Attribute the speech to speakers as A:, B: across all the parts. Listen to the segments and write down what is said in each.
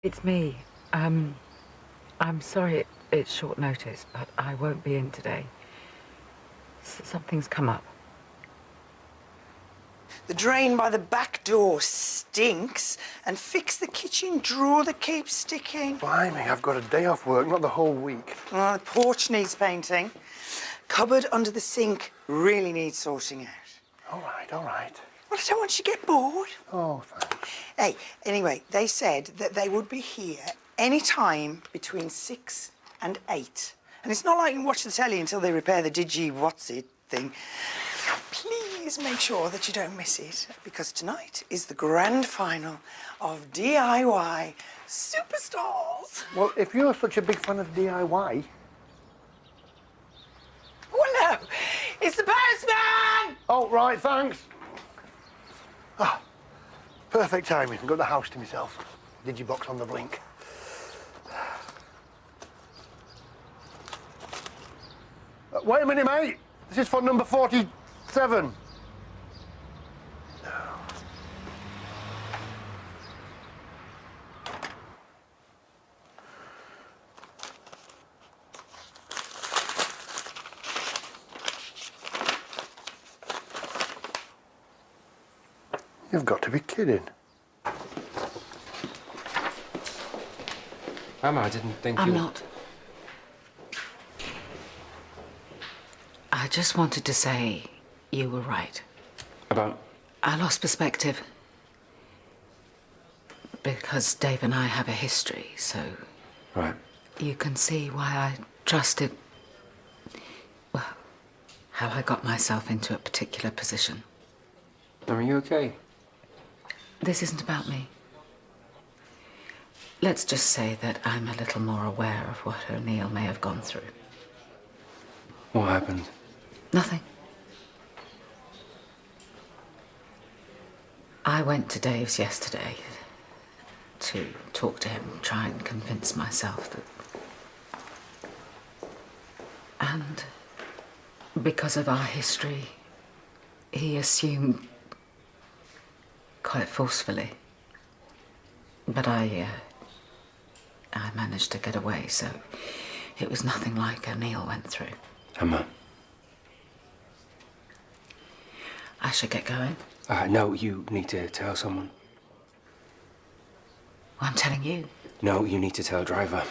A: It's me. I'm sorry it's short notice, but I won't be in today. Something's come up.
B: The drain by the back door stinks, and fix the kitchen drawer that keeps sticking.
C: Blimey, I've got a day off work, not the whole week.
B: Oh, the porch needs painting. Cupboard under the sink really needs sorting out.
C: All right, all right.
B: Well, I don't want you to get bored.
C: Oh, thanks.
B: Hey, anyway, they said that they would be here any time between 6 and 8. And it's not like you can watch the telly until they repair the digi-what's-it thing. Please make sure that you don't miss it, because tonight is the grand final of DIY Superstars.
C: Well, if you're such a big fan of DIY...
B: Well, no, it's the postman!
C: Oh, right, thanks. Ah, perfect timing. I've got the house to myself. Digibox on the blink. Wait a minute, mate. This is for number 47. You've got to be kidding.
D: Mama, I didn't think
A: I'm
D: you...
A: not. I just wanted to say you were right.
D: About...
A: I lost perspective. Because Dave and I have a history, so...
D: Right.
A: You can see why I trusted... Well, how I got myself into a particular position.
D: Are you okay?
A: This isn't about me. Let's just say that I'm a little more aware of what O'Neill may have gone through.
D: What happened?
A: Nothing. I went to Dave's yesterday to talk to him, try and convince myself that... And because of our history, he assumed quite forcefully. But I managed to get away, so it was nothing like O'Neill went through.
D: Emma.
A: I should get going.
D: No, you need to tell someone.
A: Well, I'm telling you.
D: No, you need to tell Driver.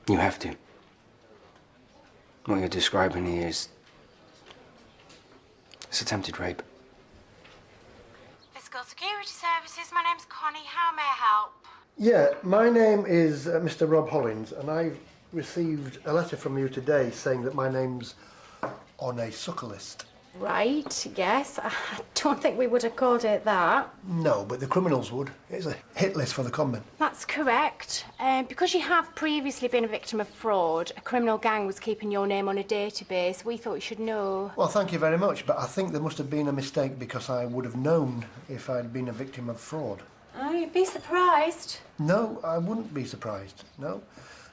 D: You have to. What you're describing here is... it's attempted rape.
E: Fiscal Security Services, my name's Connie. How may I help?
C: Yeah, my name is Mr. Rob Hollins, and I've received a letter from you today saying that my name's on a sucker list.
E: Right, yes. I don't think we would have called it that.
C: No, but the criminals would. It's a hit list for the conman.
E: That's correct. Because you have previously been a victim of fraud, a criminal gang was keeping your name on a database. We thought you should know.
C: Well, thank you very much, but I think there must have been a mistake because I would have known if I'd been a victim of fraud.
E: Oh, you'd be surprised.
C: No, I wouldn't be surprised, no.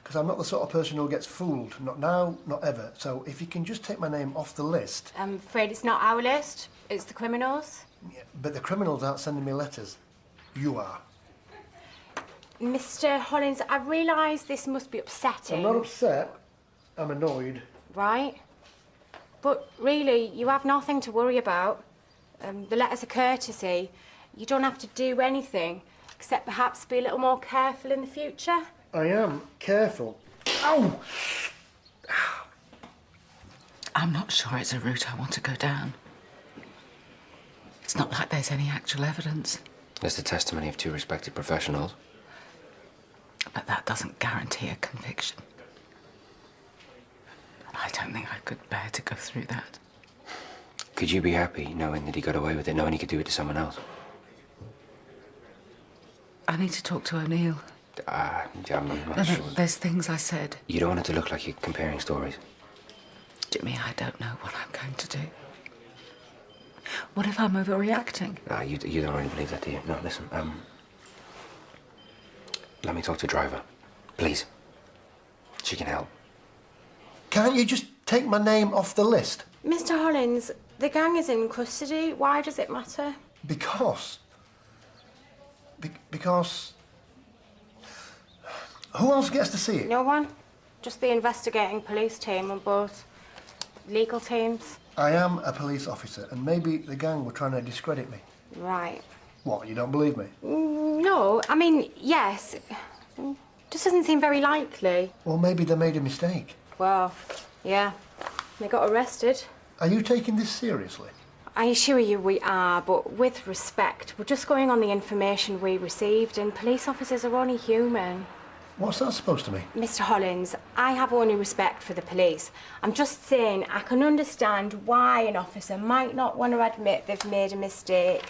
C: Because I'm not the sort of person who gets fooled. Not now, not ever. So if you can just take my name off the list...
E: I'm afraid it's not our list. It's the criminals.
C: Yeah, but the criminals aren't sending me letters. You are.
E: Mr. Hollins, I realise this must be upsetting.
C: I'm not upset. I'm annoyed.
E: Right. But really, you have nothing to worry about. The letter's a courtesy. You don't have to do anything, except perhaps be a little more careful in the future.
C: I am careful. Ow!
A: I'm not sure it's a route I want to go down. It's not like there's any actual evidence.
D: There's the testimony of two respected professionals.
A: But that doesn't guarantee a conviction. And I don't think I could bear to go through that.
D: Could you be happy knowing that he got away with it, knowing he could do it to someone else?
A: I need to talk to O'Neill.
D: I'm not
A: No,
D: sure.
A: there's things I said.
D: You don't want it to look like you're comparing stories.
A: Jimmy, I don't know what I'm going to do. What if I'm overreacting?
D: No, you don't really believe that, do you? No, listen, let me talk to Driver. Please. She can help.
C: Can't you just take my name off the list?
E: Mr. Hollins, the gang is in custody. Why does it matter?
C: Because... because... Who else gets to see it?
E: No one. Just the investigating police team and both legal teams.
C: I am a police officer, and maybe the gang were trying to discredit me.
E: Right.
C: What, you don't believe me?
E: No, I mean, yes. Just doesn't seem very likely.
C: Well, maybe they made a mistake.
E: Well, yeah. They got arrested.
C: Are you taking this seriously?
E: I assure you we are, but with respect. We're just going on the information we received, and police officers are only human.
C: What's that supposed to mean?
E: Mr. Hollins, I have only respect for the police. I'm just saying I can understand why an officer might not want to admit they've made a mistake.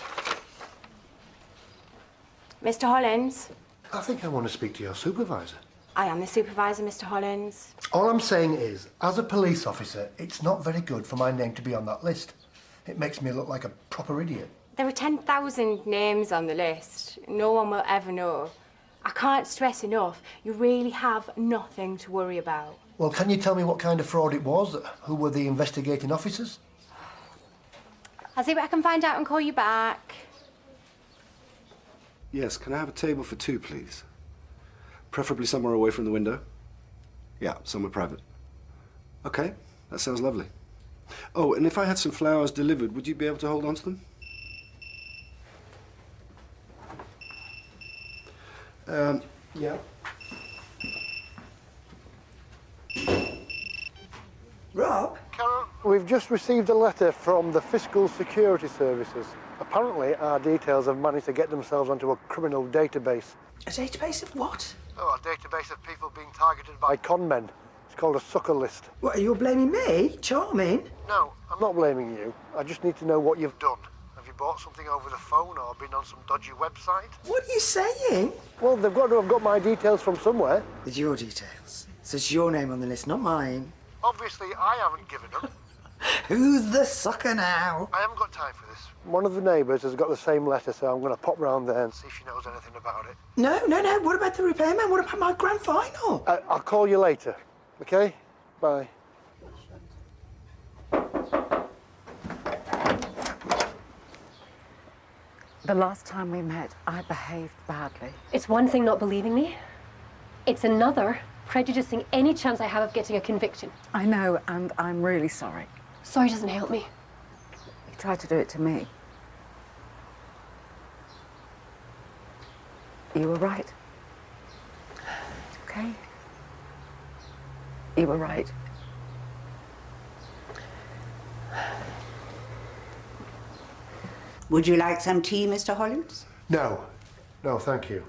E: Mr. Hollins?
C: I think I want to speak to your supervisor.
E: I am the supervisor, Mr. Hollins.
C: All I'm saying is, as a police officer, it's not very good for my name to be on that list. It makes me look like a proper idiot.
E: There are 10,000 names on the list. No one will ever know. I can't stress enough, you really have nothing to worry about.
C: Well, can you tell me what kind of fraud it was? Who were the investigating officers?
E: I'll see what I can find out and call you back.
F: Yes, can I have a table for two, please? Preferably somewhere away from the window. Yeah, somewhere private. Okay, that sounds lovely. Oh, and if I had some flowers delivered, would you be able to hold on to them?
C: Yeah.
B: Rob?
C: Karen, we've just received a letter from the Fiscal Security Services. Apparently, our details have managed to get themselves onto a criminal database.
B: A database of what?
C: Oh, a database of people being targeted by con men. It's called a sucker list.
B: What, are you blaming me? Charming?
C: No, I'm not blaming you. I just need to know what you've done. Have you bought something over the phone or been on some dodgy website?
B: What are you saying?
C: Well, they've got to have got my details from somewhere.
B: With your details. So it's your name on the list, not mine.
C: Obviously, I haven't given them.
B: Who's the sucker now?
C: I haven't got time for this. One of the neighbours has got the same letter, so I'm going to pop round there and see if she knows anything about it.
B: No. What about the repairman? What about my grand final?
C: I'll call you later, OK? Bye.
A: The last time we met, I behaved badly.
G: It's one thing not believing me. It's another prejudicing any chance I have of getting a conviction.
A: I know, and I'm really sorry.
G: Sorry doesn't help me.
A: You tried to do it to me. You were right. It's okay. You were right.
H: Would you like some tea, Mr. Hollins?
C: No, thank you.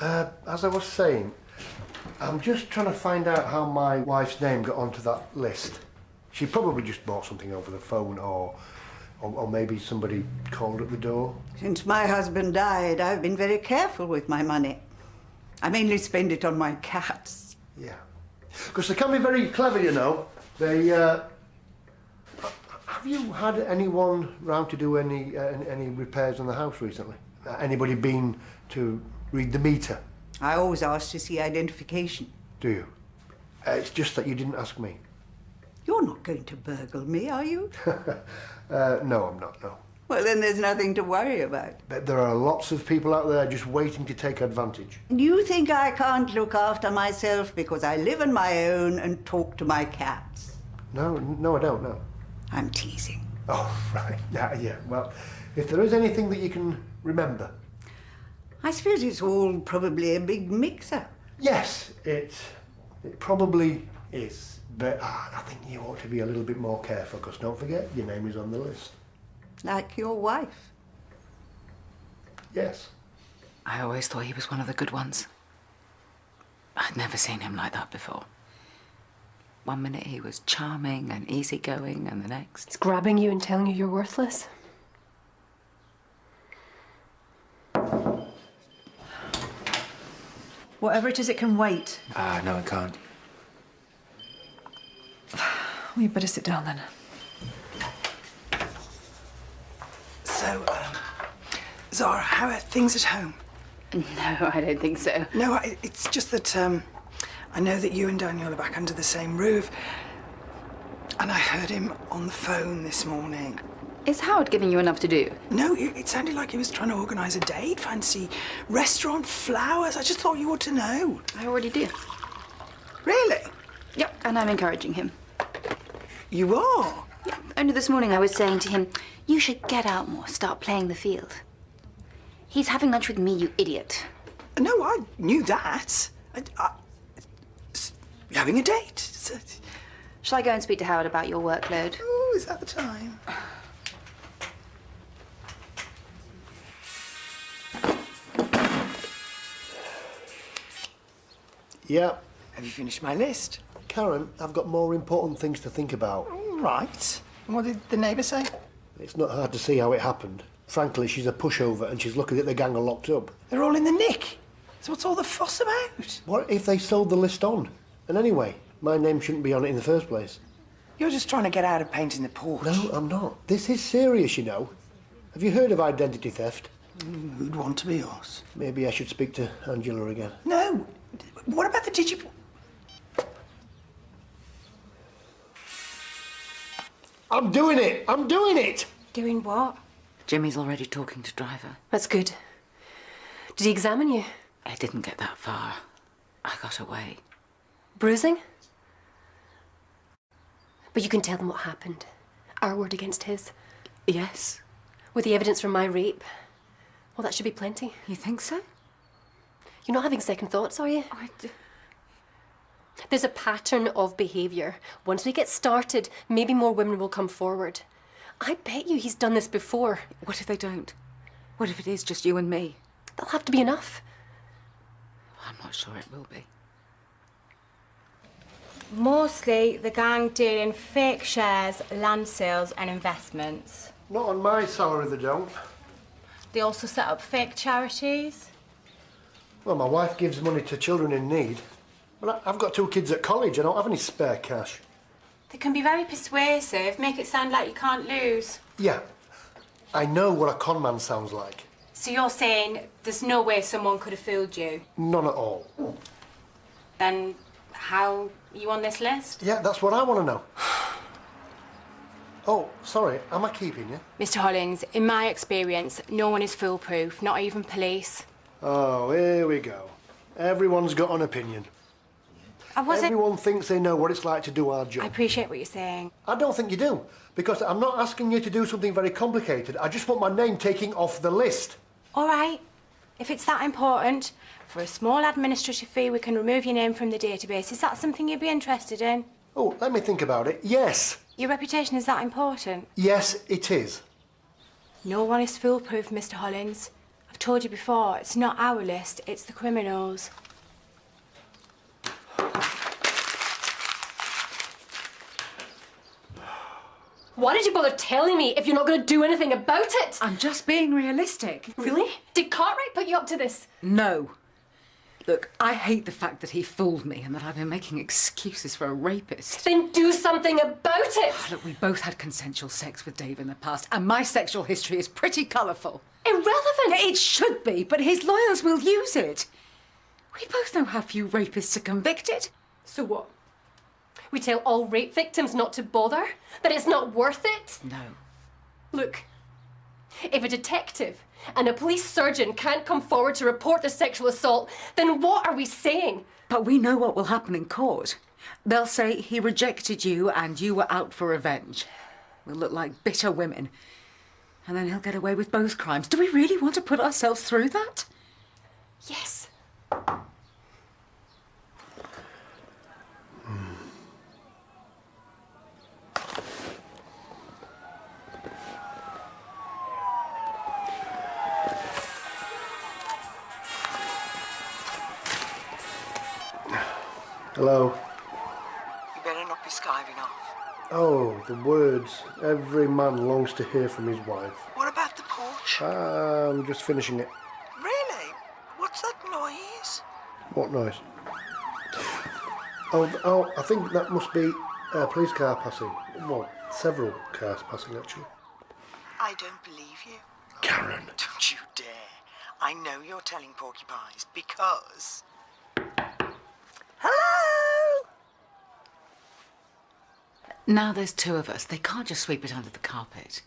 C: As I was saying, I'm just trying to find out how my wife's name got onto that list. She probably just bought something over the phone, or maybe somebody called at the door.
H: Since my husband died, I've been very careful with my money. I mainly spend it on my cats.
C: Yeah. Because they can be very clever, you know. They, have you had anyone round to do any repairs on the house recently? Anybody been to read the meter?
H: I always ask to see identification.
C: Do you? It's just that you didn't ask me.
H: You're not going to burgle me, are you?
C: No, I'm not, no.
H: Well, then there's nothing to worry about.
C: But there are lots of people out there just waiting to take advantage.
H: Do you think I can't look after myself because I live on my own and talk to my cats?
C: No, I don't, no.
H: I'm teasing.
C: Oh, right. Yeah, well, if there is anything that you can remember.
H: I suppose it's all probably a big mix-up.
C: Yes, it probably is. But I think you ought to be a little bit more careful, because don't forget, your name is on the list.
H: Like your wife.
C: Yes.
A: I always thought he was one of the good ones. I'd never seen him like that before. One minute he was charming and easygoing, and the next...
G: It's grabbing you and telling you you're worthless.
I: Whatever it is, it can wait.
D: No, it can't.
I: We better sit down then.
B: So, Zara, how are things at home?
A: No, I don't think so.
B: No, it's just that I know that you and Daniel are back under the same roof. And I heard him on the phone this morning.
J: Is Howard giving you enough to do?
B: No, it sounded like he was trying to organise a date, fancy restaurant, flowers. I just thought you ought to know.
J: I already do.
B: Really?
J: Yep, and I'm encouraging him.
B: You are?
J: Yeah, only this morning I was saying to him, you should get out more, start playing the field. He's having lunch with me, you idiot.
B: No, I knew that. You're having a date?
J: Shall I go and speak to Howard about your workload?
B: Oh, is that the time?
C: Yeah.
B: Have you finished my list?
C: Karen, I've got more important things to think about.
B: Right. And what did the neighbour say?
C: It's not hard to see how it happened. Frankly, she's a pushover and she's lucky that the gang are locked up.
B: They're all in the nick. So what's all the fuss about?
C: What if they sold the list on? And anyway, my name shouldn't be on it in the first place.
B: You're just trying to get out of painting the porch.
C: No, I'm not. This is serious, you know. Have you heard of identity theft?
B: Who'd want to be us?
C: Maybe I should speak to Angela again.
B: No. What about the digital?
C: I'm doing it! I'm doing it!
E: Doing what?
A: Jimmy's already talking to Driver.
G: That's good. Did he examine you?
A: I didn't get that far. I got away.
G: Bruising? But you can tell them what happened. Our word against his.
A: Yes.
G: With the evidence from my rape. Well, that should be plenty.
A: You think so?
G: You're not having second thoughts, are you? There's a pattern of behaviour. Once we get started, maybe more women will come forward. I bet you he's done this before.
A: What if they don't? What if it is just you and me?
G: That'll have to be enough.
A: I'm not sure it will be.
E: Mostly the gang deal in fake shares, land sales and investments.
C: Not on my salary, they don't.
E: They also set up fake charities.
C: Well, my wife gives money to children in need. But I've got 2 kids at college. I don't have any spare cash.
E: They can be very persuasive, make it sound like you can't lose.
C: Yeah, I know what a con man sounds like.
E: So you're saying there's no way someone could have fooled you?
C: None at all.
E: Then how are you on this list?
C: Yeah, that's what I want to know. Oh, sorry, am I keeping you?
E: Mr. Hollins, in my experience, no one is foolproof, not even police.
C: Oh, here we go. Everyone's got an opinion. Everyone thinks they know what it's like to do our job.
E: I appreciate what you're saying.
C: I don't think you do, because I'm not asking you to do something very complicated. I just want my name taken off the list.
E: All right. If it's that important, for a small administrative fee, we can remove your name from the database. Is that something you'd be interested in?
C: Oh, let me think about it. Yes.
E: Your reputation is that important?
C: Yes, it is.
E: No one is foolproof, Mr. Hollins. I've told you before, it's not our list, it's the criminals.
G: Why did you bother telling me if you're not going to do anything about it?
A: I'm just being realistic.
G: Really? Did Cartwright put you up to this?
A: No. Look, I hate the fact that he fooled me and that I've been making excuses for a rapist.
G: Then do something about it!
A: Look, we both had consensual sex with Dave in the past, and my sexual history is pretty colourful.
G: Irrelevant!
A: It should be, but his lawyers will use it. We both know how few rapists are convicted.
G: So what? We tell all rape victims not to bother? That it's not worth it?
A: No.
G: Look, if a detective and a police surgeon can't come forward to report the sexual assault, then what are we saying?
A: But we know what will happen in court. They'll say he rejected you and you were out for revenge. We'll look like bitter women. And then he'll get away with both crimes. Do we really want to put ourselves through that?
G: Yes.
C: Hello.
B: You better not be skiving off.
C: Oh, the words. Every man longs to hear from his wife.
B: What about the porch?
C: I'm just finishing it.
B: Really? What's that noise?
C: What noise? Oh, I think that must be a police car passing. Well, several cars passing, actually.
B: I don't believe you.
C: Karen.
B: Don't you dare. I know you're telling porcupines because... Hello?
A: Now there's 2 of us. They can't just sweep it under the carpet.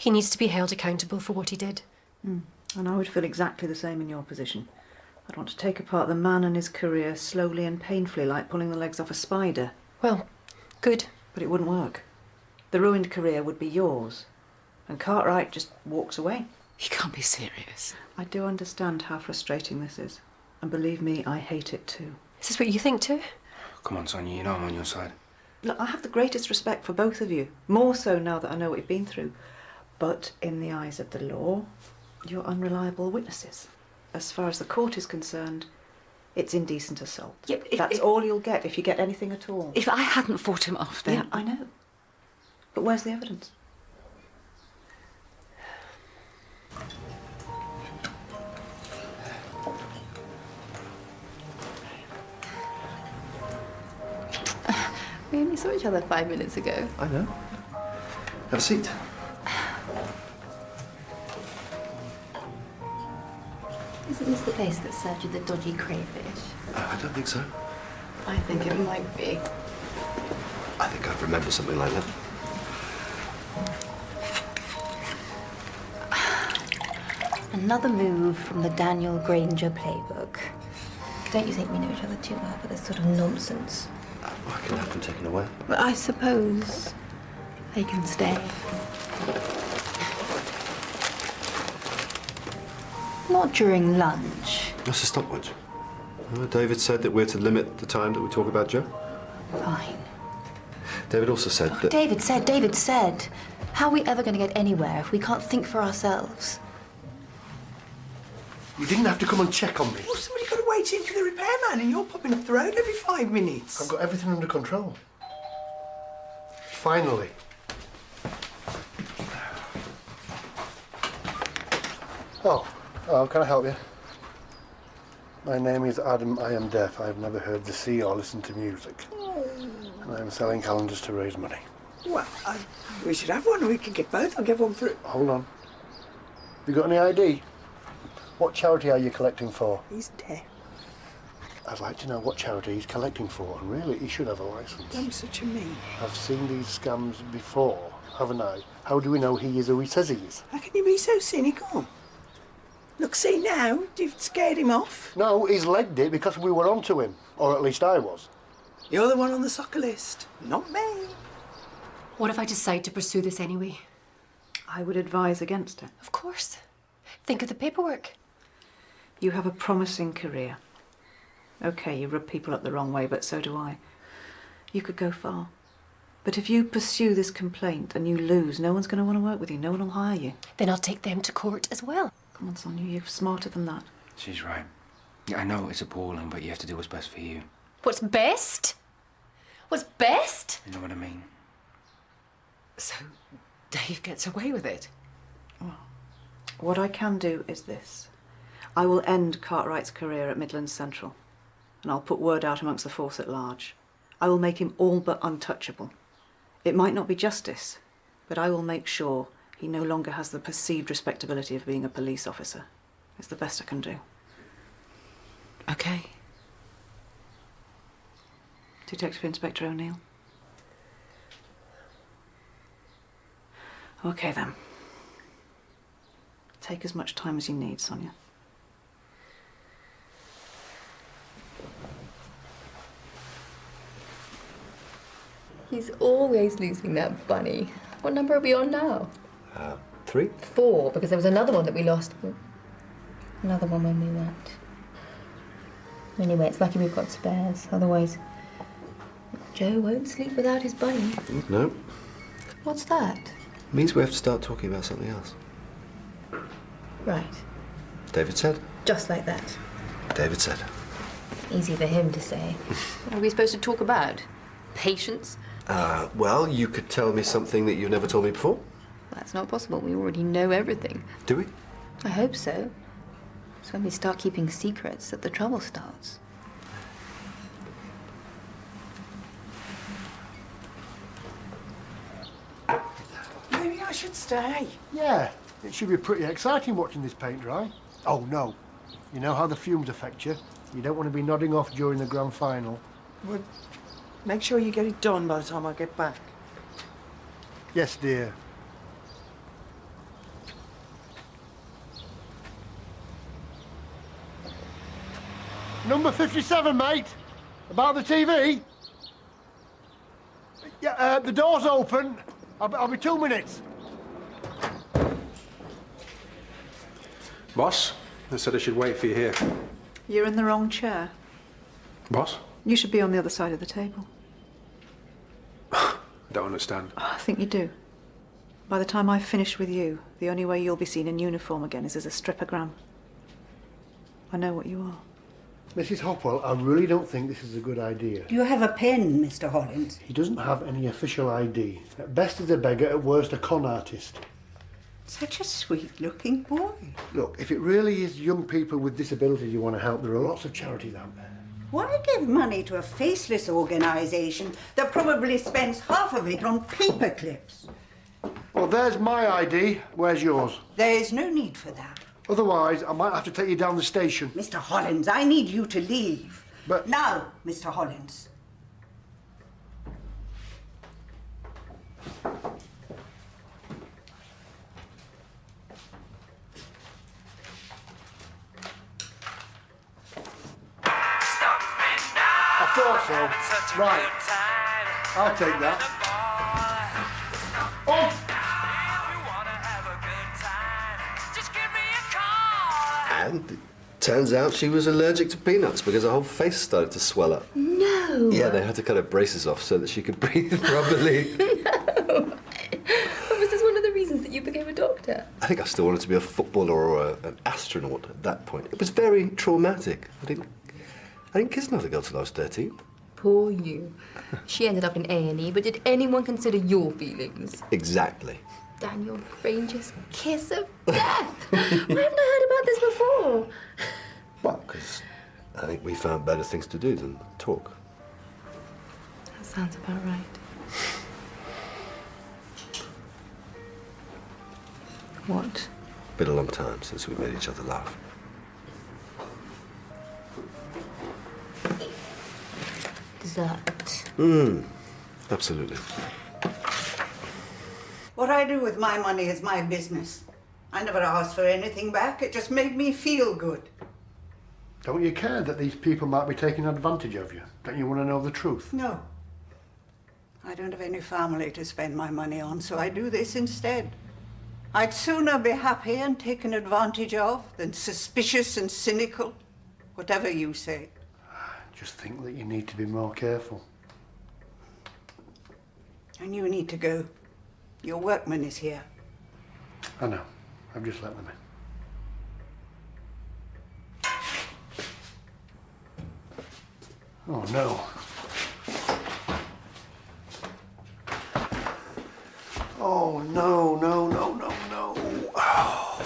G: He needs to be held accountable for what he did.
I: And I would feel exactly the same in your position. I'd want to take apart the man and his career slowly and painfully, like pulling the legs off a spider.
G: Well, good.
I: But it wouldn't work. The ruined career would be yours. And Cartwright just walks away.
A: You can't be serious.
I: I do understand how frustrating this is. And believe me, I hate it too.
G: Is this what you think too?
D: Come on, Sonia, you know I'm on your side.
I: Look, I have the greatest respect for both of you. More so now that I know what you've been through. But in the eyes of the law, you're unreliable witnesses. As far as the court is concerned, it's indecent assault.
A: Yep,
I: That's all you'll get if you get anything at all.
A: If I hadn't fought him off, then...
I: Yeah, I know. But where's the evidence?
J: We only saw each other 5 minutes ago.
F: I know. Have a seat.
J: Isn't this the place that served you the dodgy crayfish?
F: I don't think so.
J: I think it might be.
F: I think I'd remember something like that.
J: Another move from the Daniel Granger playbook. Don't you think we know each other too well for this sort of nonsense?
F: I can have them taken away.
J: But I suppose they can stay. Not during lunch.
F: That's a stopwatch. David said that we're to limit the time that we talk about Joe.
J: Fine.
F: David also said that...
J: David said. How are we ever going to get anywhere if we can't think for ourselves?
C: You didn't have to come and check on me.
B: Well, somebody got to wait in for the repairman and you're popping up the road every 5 minutes.
C: I've got everything under control. Finally. Oh, hello, can I help you? My name is Adam. I am deaf. I've never heard the sea or listened to music. And I'm selling calendars to raise money.
B: Well, we should have one. We could get both. I'll get one for...
C: Hold on. You got any ID? What charity are you collecting for?
B: He's deaf.
C: I'd like to know what charity he's collecting for, and really, he should have a licence.
B: I'm such a me.
C: I've seen these scams before, haven't I? How do we know he is who he says he is?
B: How can you be so cynical? Look, see now, you've scared him off.
C: No, he's legged it because we were onto him. Or at least I was.
B: You're the one on the soccer list, not me.
G: What if I decide to pursue this anyway?
I: I would advise against it.
G: Of course. Think of the paperwork.
I: You have a promising career. Okay, you rub people up the wrong way, but so do I. You could go far. But if you pursue this complaint and you lose, no one's going to want to work with you. No one will hire you.
G: Then I'll take them to court as well.
I: Come on, Sonia, you're smarter than that.
D: She's right. I know it's appalling, but you have to do what's best for you.
G: What's best? What's best?
D: You know what I mean?
A: So, Dave gets away with it?
I: What I can do is this. I will end Cartwright's career at Midlands Central, and I'll put word out amongst the force at large. I will make him all but untouchable. It might not be justice, but I will make sure he no longer has the perceived respectability of being a police officer. It's the best I can do.
A: Okay.
I: Detective Inspector O'Neill. Okay then. Take as much time as you need, Sonia.
K: He's always losing that bunny. What number are we on now?
F: 3?
K: 4, because there was another one that we lost. Another one when we went. Anyway, it's lucky we've got spares. Otherwise, Joe won't sleep without his bunny.
F: No.
K: What's that?
F: Means we have to start talking about something else.
K: Right.
F: David said.
K: Just like that.
F: David said.
K: Easy for him to say. What are we supposed to talk about? Patience?
F: Well, you could tell me something that you've never told me before.
K: That's not possible. We already know everything.
F: Do we?
K: I hope so. It's when we start keeping secrets that the trouble starts.
B: Maybe I should stay.
C: Yeah, it should be pretty exciting watching this paint dry. Oh, no. You know how the fumes affect you? You don't want to be nodding off during the grand final.
B: Well, make sure you get it done by the time I get back.
C: Yes, dear. Number 57, mate. About the TV? Yeah, the door's open. I'll be 2 minutes.
L: Boss, they said I should wait for you here.
I: You're in the wrong chair.
L: Boss?
I: You should be on the other side of the table.
L: Don't understand.
I: I think you do. By the time I've finished with you, the only way you'll be seen in uniform again is as a strippogram. I know what you are.
C: Mrs. Hopwell, I really don't think this is a good idea.
H: Do you have a pen, Mr. Hollins?
C: He doesn't have any official ID. At best he's a beggar, at worst a con artist.
H: Such a sweet-looking boy.
C: Look, if it really is young people with disabilities you want to help, there are lots of charities out there.
H: Why give money to a faceless organisation that probably spends half of it on paper clips?
C: Well, there's my ID. Where's yours?
H: There is no need for that.
C: Otherwise, I might have to take you down the station.
H: Mr. Hollins, I need you to leave.
C: But...
H: Now, Mr. Hollins.
C: I thought so. Right. I'll take that. Oh!
F: And it turns out she was allergic to peanuts because her whole face started to swell up.
K: No.
F: Yeah, they had to cut her braces off so that she could breathe properly.
K: No. Was this one of the reasons that you became a doctor?
F: I think I still wanted to be a footballer or an astronaut at that point. It was very traumatic. I didn't kiss another girl till I was 13.
K: Poor you. She ended up in A&E, but did anyone consider your feelings?
F: Exactly.
K: Daniel Granger's kiss of death. Why haven't I heard about this before?
F: Well, because I think we found better things to do than talk.
K: That sounds about right. What?
F: Been a long time since we made each other laugh.
K: Dessert.
F: Absolutely.
H: What I do with my money is my business. I never asked for anything back. It just made me feel good.
C: Don't you care that these people might be taking advantage of you? Don't you want to know the truth?
H: No. I don't have any family to spend my money on, so I do this instead. I'd sooner be happy and taken advantage of than suspicious and cynical. Whatever you say.
C: Just think that you need to be more careful.
H: And you need to go. Your workman is here.
C: I know. I've just let them in. Oh, no. Oh, no, no, no, no, no. Oh.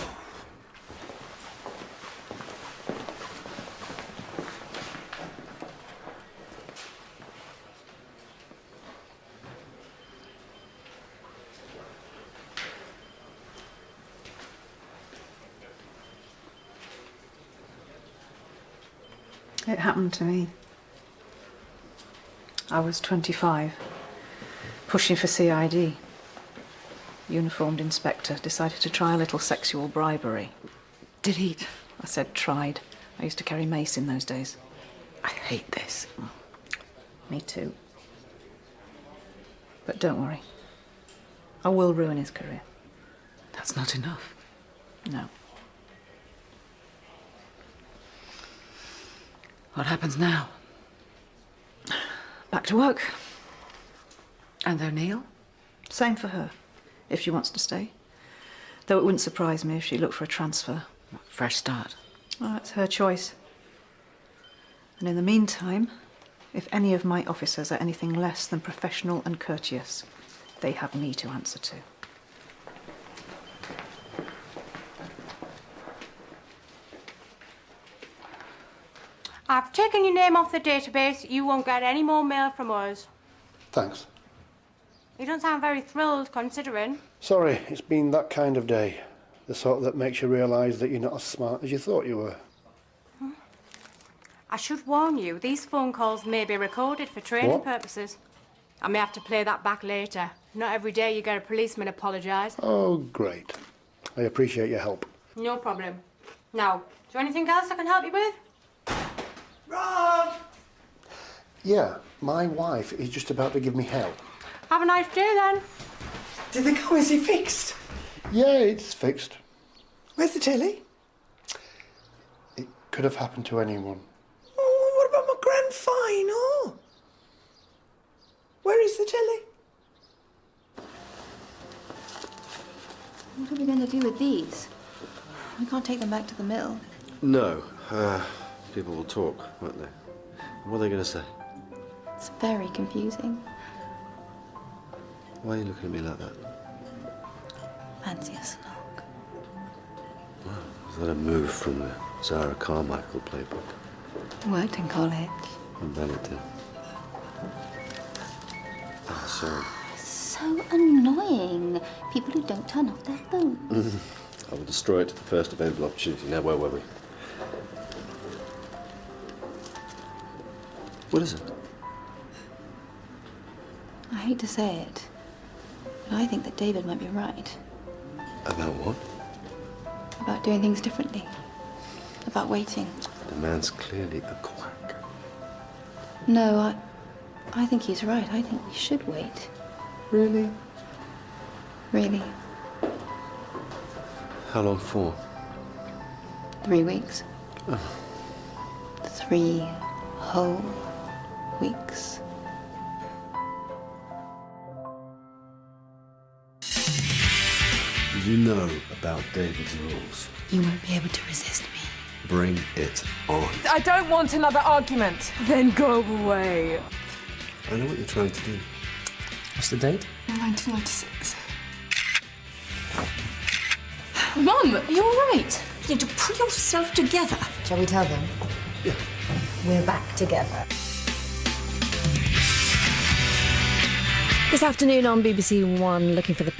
I: It happened to me. I was 25, pushing for CID. Uniformed inspector decided to try a little sexual bribery.
A: Did he?
I: I said tried. I used to carry mace in those days.
A: I hate this.
I: Me too. But don't worry. I will ruin his career.
A: That's not enough.
I: No.
A: What happens now?
I: Back to work.
A: And O'Neill?
I: Same for her, if she wants to stay. Though it wouldn't surprise me if she looked for a transfer.
A: Fresh start.
I: Well, that's her choice. And in the meantime, if any of my officers are anything less than professional and courteous, they have me to answer to.
E: I've taken your name off the database. You won't get any more mail from us.
C: Thanks.
E: You don't sound very thrilled, considering.
C: Sorry, it's been that kind of day. The sort that makes you realise that you're not as smart as you thought you were.
E: I should warn you, these phone calls may be recorded for training purposes. I may have to play that back later. Not every day you get a policeman apologise.
C: Oh, great. I appreciate your help.
E: No problem. Now, is there anything else I can help you with?
C: Yeah, my wife is just about to give me hell.
E: Have a nice day then.
B: Do they go, is he fixed?
C: Yeah, it's fixed.
B: Where's the telly?
C: It could have happened to anyone.
B: Oh, what about my grand final? Where is the telly?
J: What are we going to do with these? We can't take them back to the mill.
F: No. People will talk, won't they? What are they going to say?
J: It's very confusing.
F: Why are you looking at me like that?
J: Fancy a snog.
F: Wow, is that a move from the Zara Carmichael playbook?
J: Worked in college.
F: I bet it did. Oh, sorry.
J: So annoying. People who don't turn off their phones.
F: I will destroy it at the first available opportunity. Now, where were we? What is it?
J: I hate to say it, but I think that David might be right.
F: About what?
J: About doing things differently. About waiting.
F: The man's clearly a quack.
J: No, I think he's right. I think we should wait.
F: Really?
J: Really.
F: How long for?
J: 3 weeks.
F: Oh.
J: 3 whole weeks.
F: You know about David's rules.
J: You won't be able to resist me.
F: Bring it on.
M: I don't want another argument. Then go away.
F: I know what you're trying to do.
D: What's the date?
M: 1996.
N: Mum, are you all right? You need to pull yourself together.
K: Shall we tell them?
F: Yeah.
K: We're back together.
O: This afternoon on BBC1, looking for the